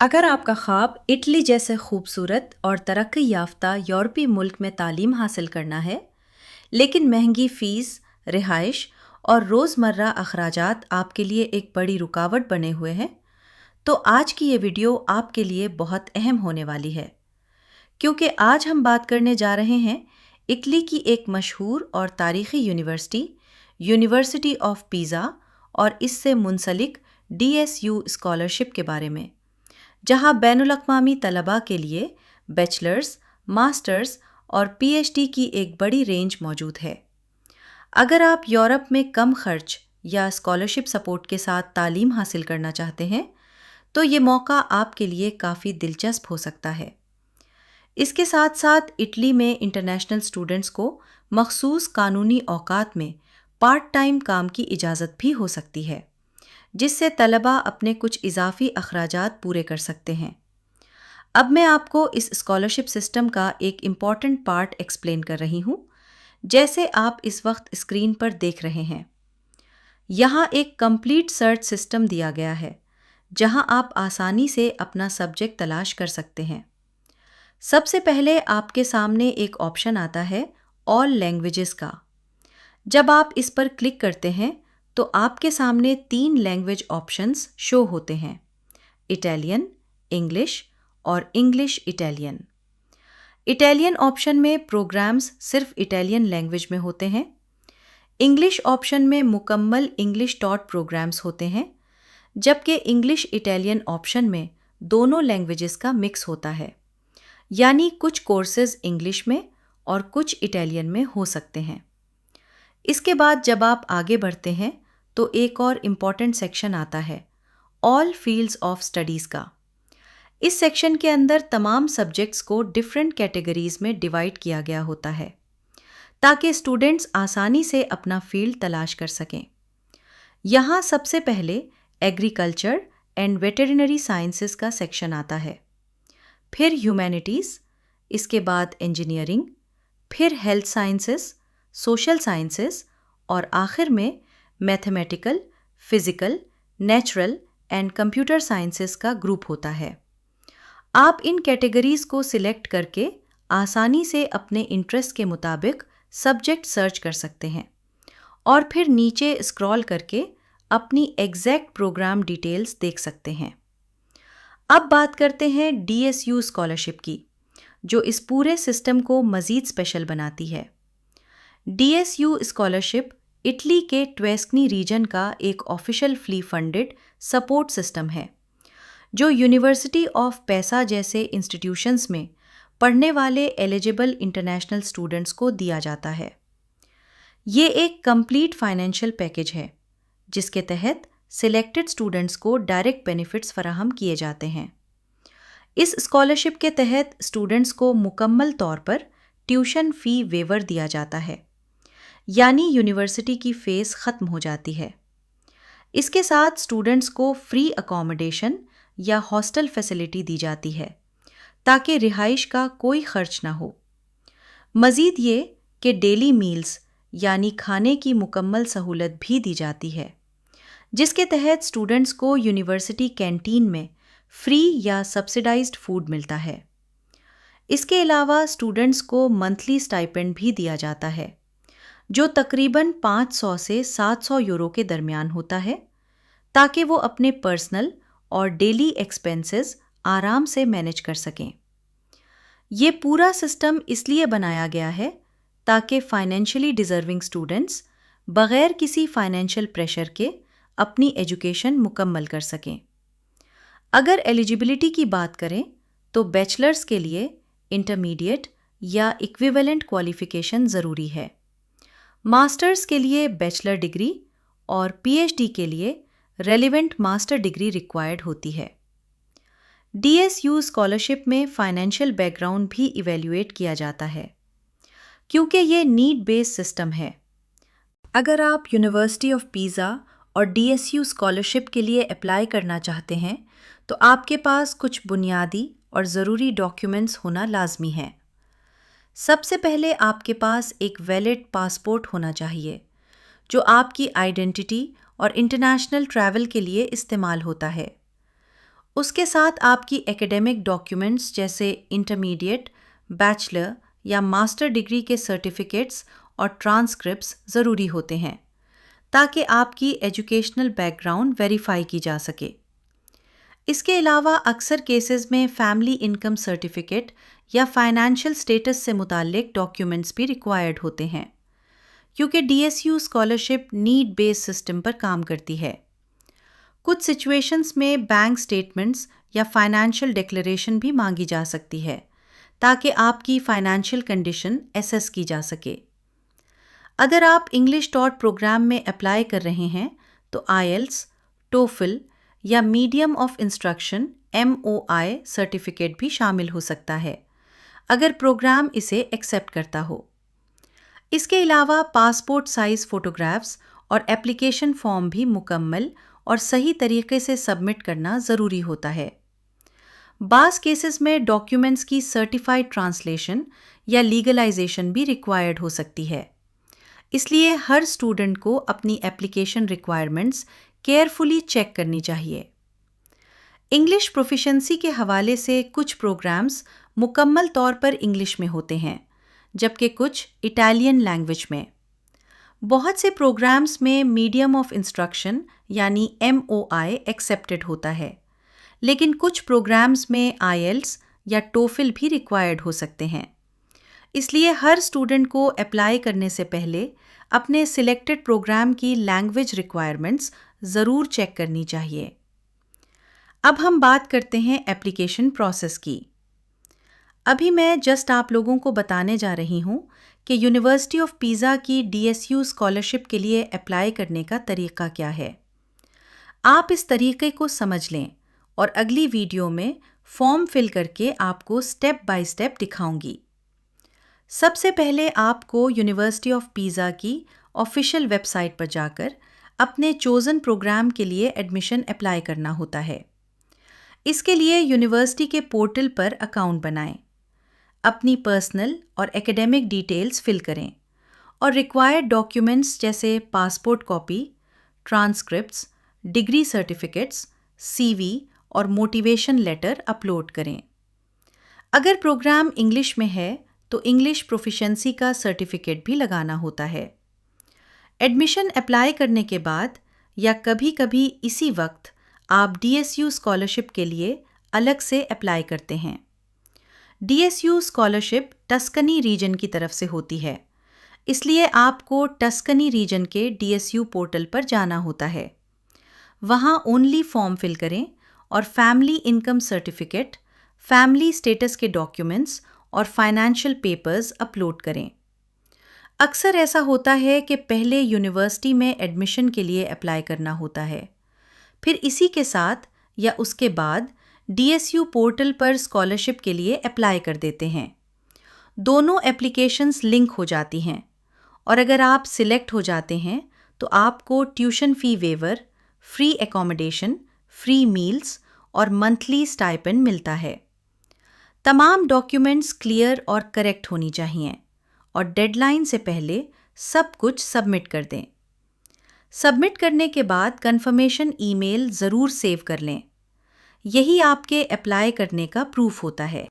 अगर आपका ख्वाब इटली जैसे खूबसूरत और तरक्की याफ्ता यूरोपीय मुल्क में तालीम हासिल करना है, लेकिन महंगी फ़ीस, रिहाइश और रोज़मर्रा अखराजात आपके लिए एक बड़ी रुकावट बने हुए हैं, तो आज की ये वीडियो आपके लिए बहुत अहम होने वाली है। क्योंकि आज हम बात करने जा रहे हैं इटली की एक मशहूर और तारीख़ी यूनिवर्सिटी, यूनिवर्सिटी ऑफ पीज़ा और इससे मुंसलिक DSU स्कॉलरशिप के बारे में, जहां बैनुल-अक़वामी तलबा के लिए बैचलर्स, मास्टर्स और PhD की एक बड़ी रेंज मौजूद है। अगर आप यूरोप में कम खर्च या स्कॉलरशिप सपोर्ट के साथ तालीम हासिल करना चाहते हैं, तो ये मौका आपके लिए काफ़ी दिलचस्प हो सकता है। इसके साथ साथ इटली में इंटरनेशनल स्टूडेंट्स को मखसूस कानूनी औकात में पार्ट टाइम काम की इजाज़त भी हो सकती है, जिससे तलबा अपने कुछ इजाफी अखराजात पूरे कर सकते हैं। अब मैं आपको इस स्कॉलरशिप सिस्टम का एक इम्पॉर्टेंट पार्ट एक्सप्लेन कर रही हूँ, जैसे आप इस वक्त स्क्रीन पर देख रहे हैं। यहाँ एक कंप्लीट सर्च सिस्टम दिया गया है, जहाँ आप आसानी से अपना सब्जेक्ट तलाश कर सकते हैं। सबसे पहले आपके सामने एक ऑप्शन आता है ऑल लैंग्वेजेस का। जब आप इस पर क्लिक करते हैं तो आपके सामने 3 लैंग्वेज ऑप्शंस शो होते हैं: इटालियन, इंग्लिश और इंग्लिश इटालियन। इटालियन ऑप्शन में प्रोग्राम्स सिर्फ इटालियन लैंग्वेज में होते हैं। इंग्लिश ऑप्शन में मुकम्मल इंग्लिश टॉट प्रोग्राम्स होते हैं, जबकि इंग्लिश इटालियन ऑप्शन में दोनों लैंग्वेजेस का मिक्स होता है, यानी कुछ कोर्सेज इंग्लिश में और कुछ इटालियन में हो सकते हैं। इसके बाद जब आप आगे बढ़ते हैं तो एक और इम्पॉर्टेंट सेक्शन आता है ऑल फील्ड्स ऑफ स्टडीज़ का। इस सेक्शन के अंदर तमाम सब्जेक्ट्स को डिफरेंट कैटेगरीज में डिवाइड किया गया होता है, ताकि स्टूडेंट्स आसानी से अपना फील्ड तलाश कर सकें। यहाँ सबसे पहले एग्रीकल्चर एंड वेटरिनरी साइंसेस का सेक्शन आता है, फिर ह्यूमैनिटीज़, इसके बाद इंजीनियरिंग, फिर हेल्थ साइंसेस, सोशल साइंसेस और आखिर में mathematical, physical, natural and computer sciences का ग्रुप होता है। आप इन कैटेगरीज को सिलेक्ट करके आसानी से अपने इंटरेस्ट के मुताबिक सब्जेक्ट सर्च कर सकते हैं और फिर नीचे स्क्रॉल करके अपनी एग्जैक्ट प्रोग्राम डिटेल्स देख सकते हैं। अब बात करते हैं DSU स्कॉलरशिप की, जो इस पूरे सिस्टम को मज़ीद स्पेशल बनाती है। DSU स्कॉलरशिप इटली के ट्वेस्कनी रीजन का एक official fully funded support system है, जो यूनिवर्सिटी ऑफ पैसा जैसे इंस्टीट्यूशंस में पढ़ने वाले एलिजिबल इंटरनेशनल स्टूडेंट्स को दिया जाता है। ये एक कंप्लीट फाइनेंशियल पैकेज है, जिसके तहत सिलेक्टेड स्टूडेंट्स को डायरेक्ट बेनिफिट्स फराहम किए जाते हैं। इस स्कॉलरशिप के तहत स्टूडेंट्स को मुकम्मल तौर पर ट्यूशन फ़ी वेवर दिया जाता है, यानी यूनिवर्सिटी की फ़ीस ख़त्म हो जाती है। इसके साथ स्टूडेंट्स को फ्री अकोमोडेशन या हॉस्टल फैसिलिटी दी जाती है, ताकि रिहाइश का कोई खर्च ना हो। मज़ीद ये कि डेली मील्स यानी खाने की मुकम्मल सहूलत भी दी जाती है, जिसके तहत स्टूडेंट्स को यूनिवर्सिटी कैंटीन में फ्री या सब्सिडाइज्ड फूड मिलता है। इसके अलावा स्टूडेंट्स को मंथली स्टाइपेंड भी दिया जाता है, जो तकरीबन 500 से 700 यूरो के दरमियान होता है, ताकि वो अपने पर्सनल और डेली एक्सपेंसेस आराम से मैनेज कर सकें। ये पूरा सिस्टम इसलिए बनाया गया है ताकि फाइनेंशियली डिज़र्विंग स्टूडेंट्स बग़ैर किसी फाइनेंशियल प्रेशर के अपनी एजुकेशन मुकम्मल कर सकें। अगर एलिजिबिलिटी की बात करें तो बैचलर्स के लिए इंटरमीडिएट या इक्विवेलेंट क्वालिफ़िकेशन ज़रूरी है, मास्टर्स के लिए बैचलर डिग्री और PhD के लिए रेलिवेंट मास्टर डिग्री रिक्वायर्ड होती है। DSU स्कॉलरशिप में फाइनेंशियल बैकग्राउंड भी इवैल्यूएट किया जाता है, क्योंकि ये नीड बेस्ड सिस्टम है। अगर आप यूनिवर्सिटी ऑफ पीज़ा और DSU स्कॉलरशिप के लिए अप्लाई करना चाहते हैं, तो आपके पास कुछ बुनियादी और ज़रूरी डॉक्यूमेंट्स होना लाजमी है। सबसे पहले आपके पास एक वैलिड पासपोर्ट होना चाहिए, जो आपकी आइडेंटिटी और इंटरनेशनल ट्रैवल के लिए इस्तेमाल होता है। उसके साथ आपकी एकेडमिक डॉक्यूमेंट्स जैसे इंटरमीडिएट, बैचलर या मास्टर डिग्री के सर्टिफिकेट्स और ट्रांसक्रिप्ट्स ज़रूरी होते हैं ताकि आपकी एजुकेशनल बैकग्राउंड वेरीफाई की जा सके। इसके अलावा अक्सर केसेस में फैमिली इनकम सर्टिफिकेट या फाइनेंशियल स्टेटस से मुताल्लिक डॉक्यूमेंट्स भी रिक्वायर्ड होते हैं, क्योंकि DSU scholarship need based system पर काम करती है। कुछ सिचुएशंस में बैंक स्टेटमेंट्स या फाइनेंशियल डिक्लेरेशन भी मांगी जा सकती है ताकि आपकी फाइनेंशियल कंडीशन एसेस की जा सके। अगर आप इंग्लिश टॉट प्रोग्राम में अप्लाई कर रहे हैं तो IELTS, TOEFL या medium of instruction MOI certificate भी शामिल हो सकता है अगर प्रोग्राम इसे एक्सेप्ट करता हो। इसके अलावा पासपोर्ट साइज फोटोग्राफ्स और एप्लीकेशन फॉर्म भी मुकम्मल और सही तरीके से सबमिट करना ज़रूरी होता है। बाज़ केसेस में डॉक्यूमेंट्स की सर्टिफाइड ट्रांसलेशन या लीगलाइजेशन भी रिक्वायर्ड हो सकती है। इसलिए हर स्टूडेंट को अपनी एप्लीकेशन रिक्वायरमेंट्स केयरफुली चेक करनी चाहिए। इंग्लिश प्रोफिशिएंसी के हवाले से कुछ प्रोग्राम्स मुकम्मल तौर पर इंग्लिश में होते हैं, जबकि कुछ इटालियन लैंग्वेज में। बहुत से प्रोग्राम्स में मीडियम ऑफ इंस्ट्रक्शन यानी MOI एक्सेप्टेड होता है, लेकिन कुछ प्रोग्राम्स में IELTS या TOEFL भी रिक्वायर्ड हो सकते हैं। इसलिए हर स्टूडेंट को अप्लाई करने से पहले अपने सिलेक्टेड प्रोग्राम की लैंग्वेज रिक्वायरमेंट्स ज़रूर चेक करनी चाहिए। अब हम बात करते हैं एप्लीकेशन प्रोसेस की। अभी मैं जस्ट आप लोगों को बताने जा रही हूँ कि यूनिवर्सिटी ऑफ पिज़ा की DSU स्कॉलरशिप के लिए अप्लाई करने का तरीका क्या है। आप इस तरीके को समझ लें और अगली वीडियो में फॉर्म फिल करके आपको स्टेप बाय स्टेप दिखाऊंगी। सबसे पहले आपको यूनिवर्सिटी ऑफ पिज़ा की ऑफिशियल वेबसाइट पर जाकर अपने चोज़न प्रोग्राम के लिए एडमिशन अप्लाई करना होता है। इसके लिए यूनिवर्सिटी के पोर्टल पर अकाउंट बनाएं, अपनी पर्सनल और एकेडमिक डिटेल्स फिल करें और रिक्वायर्ड डॉक्यूमेंट्स जैसे passport copy, transcripts, degree certificates, CV और मोटिवेशन लेटर अपलोड करें। अगर प्रोग्राम इंग्लिश में है तो इंग्लिश प्रोफिशिएंसी का सर्टिफिकेट भी लगाना होता है। एडमिशन अप्लाई करने के बाद या कभी-कभी इसी वक्त आप DSU स्कॉलरशिप के लिए अलग से अप्लाई करते हैं। DSU स्कॉलरशिप टस्कनी रीजन की तरफ से होती है, इसलिए आपको टस्कनी रीजन के DSU पोर्टल पर जाना होता है। वहाँ ओनली फॉर्म फिल करें और family income certificate, family status के डॉक्यूमेंट्स और फाइनेंशियल पेपर्स अपलोड करें। अक्सर ऐसा होता है कि पहले यूनिवर्सिटी में एडमिशन के लिए अप्लाई करना होता है, फिर इसी के साथ या उसके बाद DSU पोर्टल पर स्कॉलरशिप के लिए अप्लाई कर देते हैं। दोनों एप्लीकेशंस लिंक हो जाती हैं और अगर आप सिलेक्ट हो जाते हैं तो आपको tuition fee waiver, free accommodation, free meals और मंथली स्टाइपेंड मिलता है। तमाम डॉक्यूमेंट्स क्लियर और करेक्ट होनी चाहिए और डेडलाइन से पहले सब कुछ सबमिट कर दें। सबमिट करने के बाद कंफर्मेशन ईमेल ज़रूर सेव कर लें। यही आपके अप्लाई करने का प्रूफ होता है।